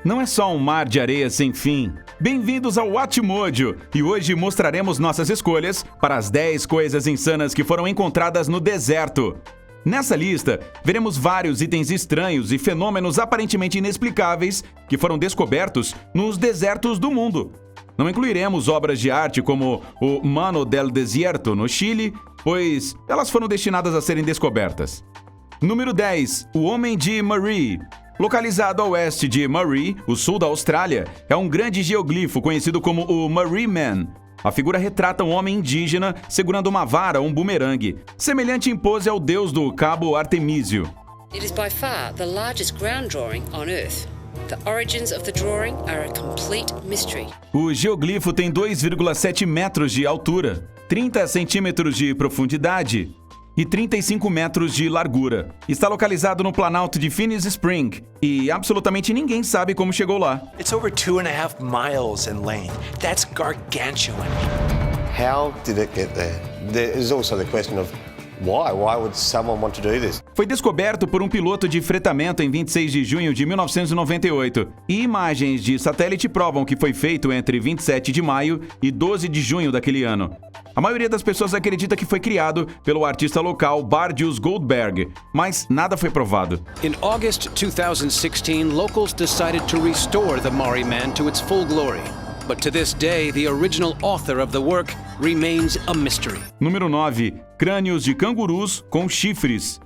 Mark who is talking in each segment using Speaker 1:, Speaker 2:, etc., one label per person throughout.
Speaker 1: não é só um mar de areia sem fim. Bem-vindos ao Watimojo, e hoje mostraremos nossas escolhas para as 10 coisas insanas que foram encontradas no deserto. Nessa lista, veremos vários itens estranhos e fenômenos aparentemente inexplicáveis que foram descobertos nos desertos do mundo. Não incluiremos obras de arte como o Mano del Desierto, no Chile, pois elas foram destinadas a serem descobertas. Número 10. O Homem de Murray. Localizado a oeste de Murray, o sul da Austrália, é um grande geoglifo conhecido como o Murray Man. A figura retrata um homem indígena segurando uma vara ou um bumerangue, semelhante em pose ao deus do Cabo Artemísio.
Speaker 2: It is by far the largest ground drawing on Earth. The origins of the drawing are a complete mystery.
Speaker 1: O geoglifo tem 2,7 metros de altura, 30 centímetros de profundidade e 35 metros de largura. Está localizado no planalto de Phineas Spring e absolutamente ninguém sabe como chegou lá.
Speaker 3: It's over 2.5 miles in length. That's gargantuan.
Speaker 4: How did it get there? There is also the question of why? Why would someone want to do this?
Speaker 1: Foi descoberto por um piloto de fretamento em 26 de junho de 1998 e imagens de satélite provam que foi feito entre 27 de maio e 12 de junho daquele ano. A maioria das pessoas acredita que foi criado pelo artista local Bardius Goldberg, mas nada foi provado.
Speaker 5: In August 2016, locals decided to restore the Murray Man to its full glory. But to this day, the original author of the work remains a mystery.
Speaker 1: Número 9. Crânios de cangurus com chifres.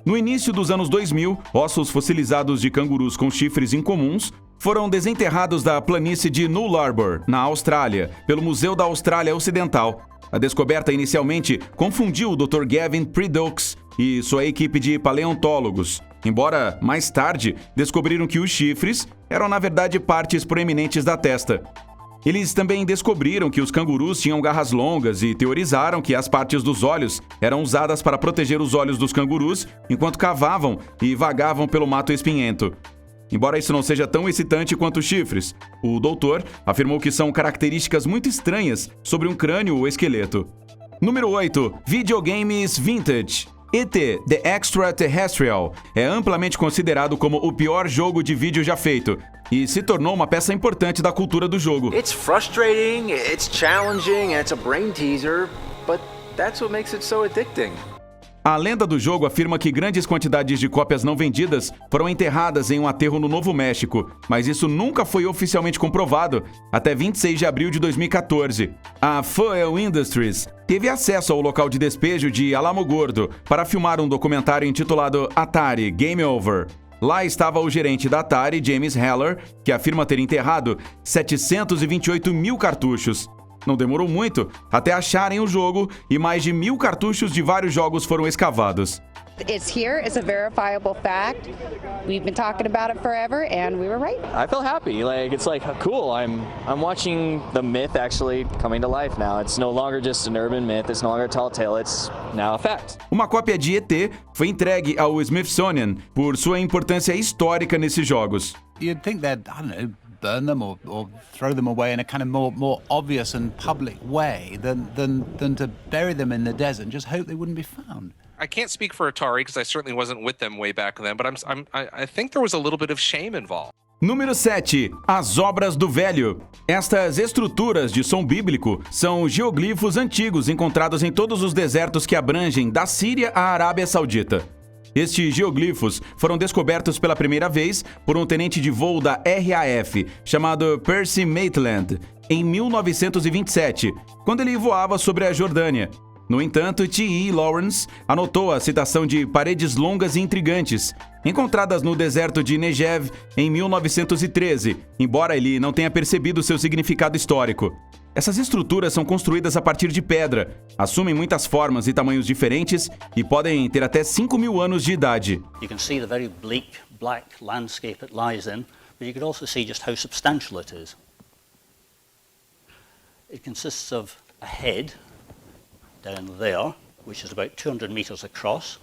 Speaker 1: No início dos anos 2000, ossos fossilizados de cangurus com chifres incomuns foram desenterrados da planície de Nullarbor, na Austrália, pelo Museu da Austrália Ocidental. A descoberta inicialmente confundiu o Dr. Gavin Prideaux e sua equipe de paleontólogos, embora mais tarde descobriram que os chifres eram na verdade partes proeminentes da testa. Eles também descobriram que os cangurus tinham garras longas e teorizaram que as partes dos olhos eram usadas para proteger os olhos dos cangurus enquanto cavavam e vagavam pelo mato espinhento. Embora isso não seja tão excitante quanto os chifres, o doutor afirmou que são características muito estranhas sobre um crânio ou esqueleto. Número 8. Videogames Vintage. E.T. The Extraterrestrial é amplamente considerado como o pior jogo de vídeo já feito e se tornou uma peça importante da cultura do jogo.
Speaker 6: It's frustrating, it's challenging, and it's a brain teaser, but that's what makes it so addicting.
Speaker 1: A lenda do jogo afirma que grandes quantidades de cópias não vendidas foram enterradas em um aterro no Novo México, mas isso nunca foi oficialmente comprovado até 26 de abril de 2014. A Foel Industries teve acesso ao local de despejo de Alamogordo para filmar um documentário intitulado Atari Game Over. Lá estava o gerente da Atari, James Heller, que afirma ter enterrado 728 mil cartuchos. Não demorou muito até acharem o jogo e mais de 1.000 cartuchos de vários jogos foram escavados.
Speaker 7: It's here, it's a verifiable fact. We've been talking about it forever and we were right.
Speaker 8: I feel happy. It's cool. I'm watching the myth actually coming to life now. It's no longer just an urban myth. It's no longer a tall tale. It's now a fact.
Speaker 1: Uma cópia de ET foi entregue ao Smithsonian por sua importância histórica nesses jogos.
Speaker 9: You'd think that, I don't know, burn them or throw them away in a kind of more obvious and public way than to bury them in the desert and just hope they wouldn't be found.
Speaker 10: I can't speak for Atari because I certainly wasn't with them way back then, but I think there was a little bit of shame involved.
Speaker 1: Número 7. As Obras do Velho. Estas estruturas de som bíblico são geoglifos antigos encontrados em todos os desertos que abrangem da Síria à Arábia Saudita. Estes geoglifos foram descobertos pela primeira vez por um tenente de voo da RAF, chamado Percy Maitland, em 1927, quando ele voava sobre a Jordânia. No entanto, T.E. Lawrence anotou a citação de paredes longas e intrigantes, encontradas no deserto de Negev em 1913, embora ele não tenha percebido seu significado histórico. Essas estruturas são construídas a partir de pedra, assumem muitas formas e tamanhos diferentes e podem ter até 5.000 anos de idade.
Speaker 11: You can see the very bleak, black landscape it lies in, but you can also see just how substantial it is. It consists of a head down there, which is about 200 meters across,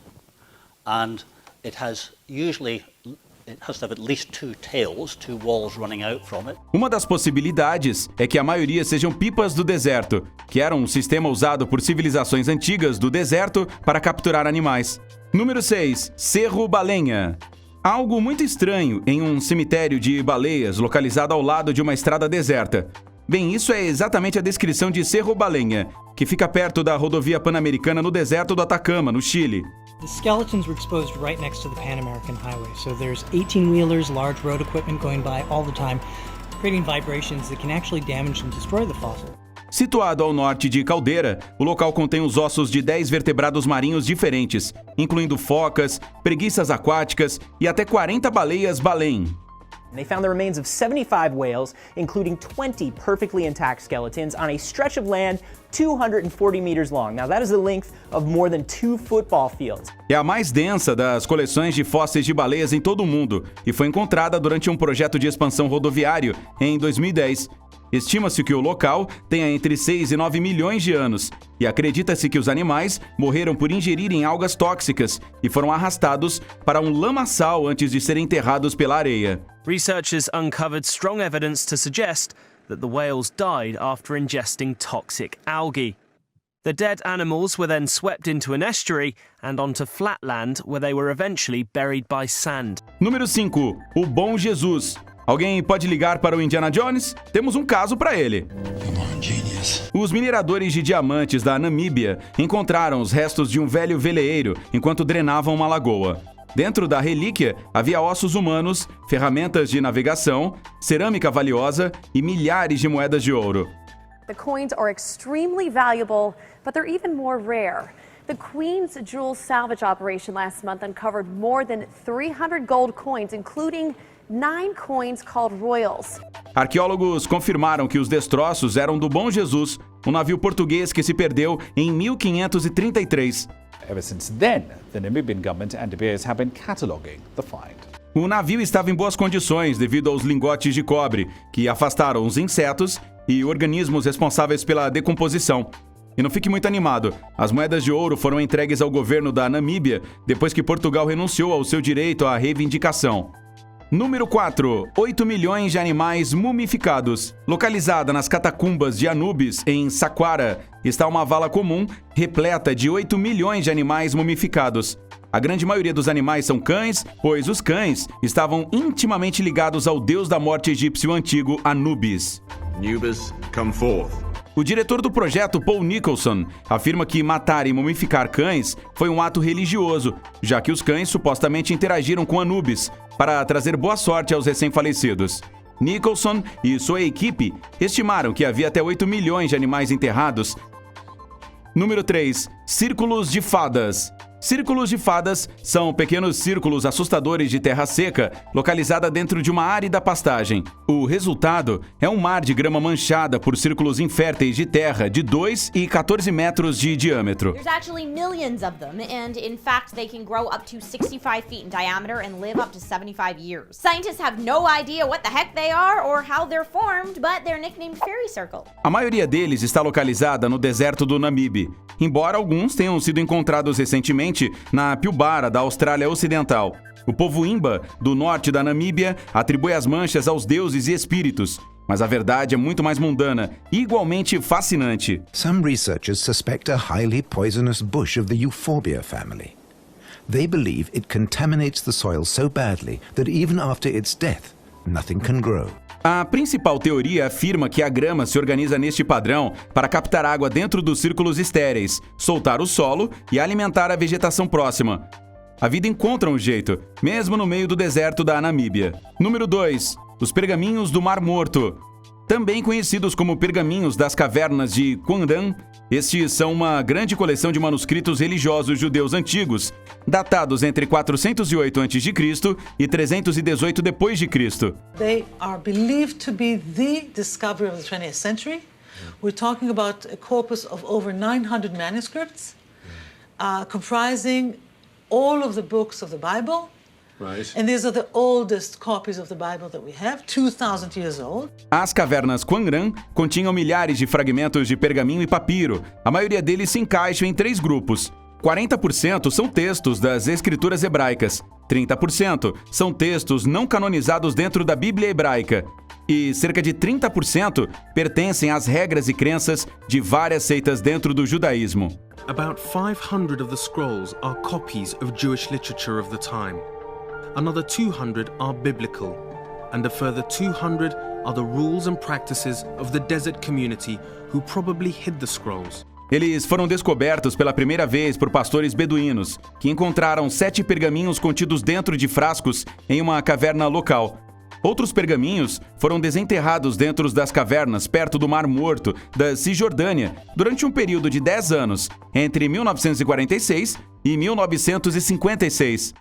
Speaker 11: and it has to have at least two tails, two walls running out from it.
Speaker 1: Uma das possibilidades é que a maioria sejam pipas do deserto, que era um sistema usado por civilizações antigas do deserto para capturar animais. Número 6. Cerro Balenha. Algo muito estranho em um cemitério de baleias localizado ao lado de uma estrada deserta. Bem, isso é exatamente a descrição de Cerro Baleña, que fica perto da rodovia Pan-Americana no deserto do Atacama, no Chile.
Speaker 12: The skeletons were exposed right next to the Pan American Highway, so there's 18-wheelers, large road equipment going by all the time, creating vibrations that can actually damage and destroy the fossil.
Speaker 1: Situado ao norte de Caldeira, o local contém os ossos de 10 vertebrados marinhos diferentes, incluindo focas, preguiças aquáticas e até 40 baleias balém.
Speaker 13: They found the remains of 75 whales, including 20 perfectly intact skeletons, on a stretch of land 240 meters long. Now, that is the length of more than 2 football fields.
Speaker 1: É a mais densa das coleções de fósseis de baleias em todo o mundo e foi encontrada durante um projeto de expansão rodoviário em 2010. Estima-se que o local tenha entre 6 e 9 milhões de anos e acredita-se que os animais morreram por ingerirem algas tóxicas e foram arrastados para um lamaçal antes de serem enterrados pela areia.
Speaker 14: Researchers uncovered strong evidence to suggest that the whales died after ingesting toxic algae. The dead animals were then swept into an estuary and onto flat land where they were eventually buried by sand.
Speaker 1: Número 5. O Bom Jesus. Alguém pode ligar para o Indiana Jones? Temos um caso para ele. Os mineradores de diamantes da Namíbia encontraram os restos de um velho veleeiro enquanto drenavam uma lagoa. Dentro da relíquia havia ossos humanos, ferramentas de navegação, cerâmica valiosa e milhares de moedas de ouro.
Speaker 15: The coins are extremely valuable, but they're even more rare. The Queen's Jewels salvage operation last month uncovered more than 300 gold coins, including 9 coins called royals.
Speaker 1: Arqueólogos confirmaram que os destroços eram do Bom Jesus, um navio português que se perdeu em 1533.
Speaker 16: Ever since then, the Namibian government and De Beers have been cataloguing the find.
Speaker 1: O navio estava em boas condições devido aos lingotes de cobre, que afastaram os insetos e organismos responsáveis pela decomposição. E não fique muito animado, as moedas de ouro foram entregues ao governo da Namíbia depois que Portugal renunciou ao seu direito à reivindicação. Número 4. 8 milhões de animais mumificados. Localizada nas catacumbas de Anubis, em Saqqara, está uma vala comum repleta de 8 milhões de animais mumificados. A grande maioria dos animais são cães, pois os cães estavam intimamente ligados ao deus da morte egípcio antigo Anubis.
Speaker 17: Anubis, come forth.
Speaker 1: O diretor do projeto, Paul Nicholson, afirma que matar e mumificar cães foi um ato religioso, já que os cães supostamente interagiram com Anubis para trazer boa sorte aos recém-falecidos. Nicholson e sua equipe estimaram que havia até 8 milhões de animais enterrados. Número 3. Círculos de fadas. Círculos de fadas são pequenos círculos assustadores de terra seca, localizada dentro de uma árida pastagem. O resultado é um mar de grama manchada por círculos inférteis de terra de 2 e 14 metros de diâmetro.
Speaker 18: There's actually millions of them, and in fact they can grow up to 65 feet in diameter and live up to 75 years. Scientists have no idea what the heck they are or how they're formed, but they're nicknamed fairy circle.
Speaker 1: A maioria deles está localizada no deserto do Namibe, embora alguns tenham sido encontrados recentemente na Pilbara da Austrália Ocidental. O povo Imba, do norte da Namíbia, atribui as manchas aos deuses e espíritos, mas a verdade é muito mais mundana e igualmente fascinante.
Speaker 19: Some researchers suspect a highly poisonous bush of the Euphorbia family. They believe it contaminates the soil so badly that even after its death, nothing can grow.
Speaker 1: A principal teoria afirma que a grama se organiza neste padrão para captar água dentro dos círculos estéreis, soltar o solo e alimentar a vegetação próxima. A vida encontra um jeito, mesmo no meio do deserto da Namíbia. Número 2. Os pergaminhos do Mar Morto. Também conhecidos como pergaminhos das cavernas de Qumran, estes são uma grande coleção de manuscritos religiosos judeus antigos, datados entre 408 a.C. e 318 d.C.
Speaker 20: They are believed to be the discovery of the 20th century. We're talking about a corpus of over 900 manuscripts, comprising all of the books of the Bible.
Speaker 17: Right.
Speaker 20: And these are the oldest copies of the Bible that we have, 2,000 years old.
Speaker 1: As cavernas Qumran continham milhares de fragmentos de pergaminho e papiro. A maioria deles se encaixam em 3 grupos. 40% são textos das escrituras hebraicas, 30% são textos não canonizados dentro da Bíblia hebraica e cerca de 30% pertencem às regras e crenças de várias seitas dentro do judaísmo.
Speaker 21: About 500 of the scrolls are copies of Jewish literature of the time. another 200 are biblical, and a further 200 are the rules and practices of the desert community who probably hid the scrolls.
Speaker 1: Eles foram descobertos pela primeira vez por pastores beduínos, que encontraram 7 pergaminhos contidos dentro de frascos em uma caverna local. Outros pergaminhos foram desenterrados dentro das cavernas perto do Mar Morto, da Cisjordânia, durante um período de 10 anos, entre 1946 e 1956.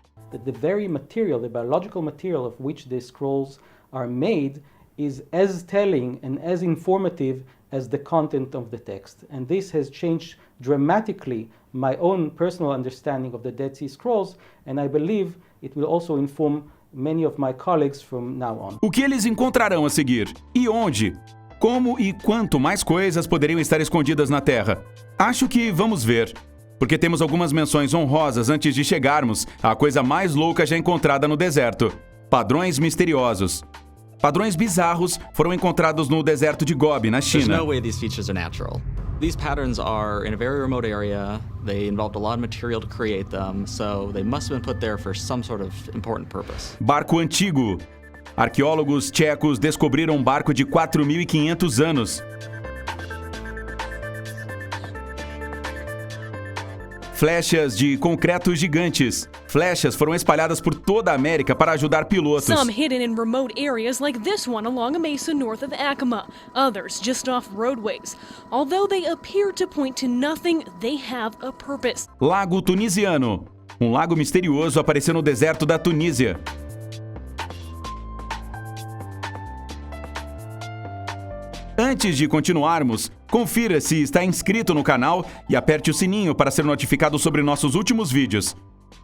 Speaker 22: The very material, the biological material of which the scrolls are made is as telling and as informative as the content of the text. And this has changed dramatically my own personal understanding of the Dead Sea Scrolls, and I believe it will also inform many of my colleagues from now on.
Speaker 1: O que eles encontrarão a seguir? E onde? Como e quanto mais coisas poderiam estar escondidas na Terra? Acho que vamos ver, porque temos algumas menções honrosas antes de chegarmos à coisa mais louca já encontrada no deserto: padrões misteriosos. Padrões bizarros foram encontrados no deserto de Gobi, na China.
Speaker 23: There's no way these features are natural. These patterns are in a very remote area. They involved a lot of material to create them, so they must have been put there for some sort of important purpose.
Speaker 1: Barco antigo. Arqueólogos tchecos descobriram um barco de 4.500 anos. Flechas de concreto gigantes. Flechas foram espalhadas por toda a América para ajudar pilotos.
Speaker 24: Some hidden in remote areas like this one along a mesa north of Acoma, others just off roadways. Although they appear to point to nothing, they have a purpose.
Speaker 1: Lago Tunisiano. Um lago misterioso apareceu no deserto da Tunísia. Antes de continuarmos, confira se está inscrito no canal e aperte o sininho para ser notificado sobre nossos últimos vídeos.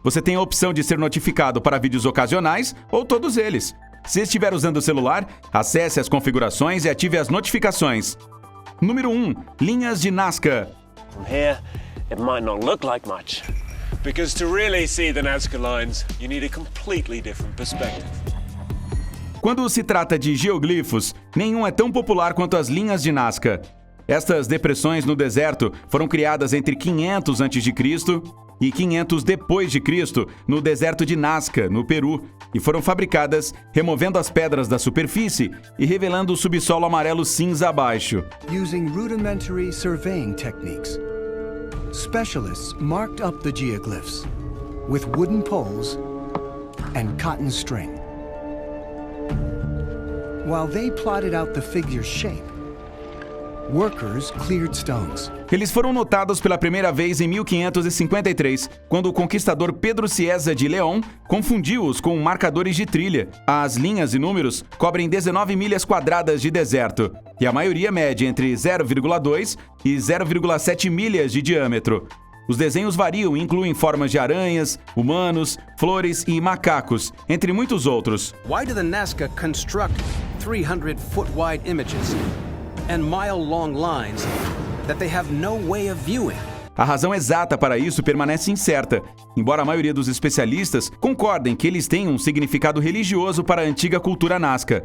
Speaker 1: Você tem a opção de ser notificado para vídeos ocasionais ou todos eles. Se estiver usando o celular, acesse as configurações e ative as notificações. Número 1. Linhas de Nazca.
Speaker 25: From here, it might not look like much. Because to really see the Nazca lines, you need a completely different perspective.
Speaker 1: Quando se trata de geoglifos, nenhum é tão popular quanto as linhas de Nazca. Estas depressões no deserto foram criadas entre 500 a.C. e 500 depois de Cristo no deserto de Nazca, no Peru, e foram fabricadas removendo as pedras da superfície e revelando o subsolo amarelo cinza abaixo.
Speaker 26: Using rudimentary surveying techniques, specialists marked up the geoglyphs with wooden poles and cotton string. While they plotted out the figure's shape, workers cleared stones.
Speaker 1: Eles foram notados pela primeira vez em 1553, quando o conquistador Pedro Cieza de León confundiu-os com marcadores de trilha. As linhas e números cobrem 19 milhas quadradas de deserto, e a maioria mede entre 0,2 e 0,7 milhas de diâmetro. Os desenhos variam e incluem formas de aranhas, humanos, flores e macacos, entre muitos outros.
Speaker 5: Why do the Nazca construct 300-foot-wide images and mile-long lines that they have no way of viewing?
Speaker 1: A razão exata para isso permanece incerta, embora a maioria dos especialistas concordem que eles têm um significado religioso para a antiga cultura Nazca.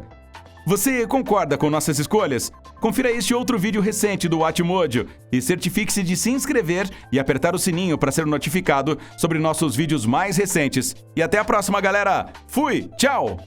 Speaker 1: Você concorda com nossas escolhas? Confira este outro vídeo recente do Watmojo e certifique-se de se inscrever e apertar o sininho para ser notificado sobre nossos vídeos mais recentes. E até a próxima, galera! Fui! Tchau!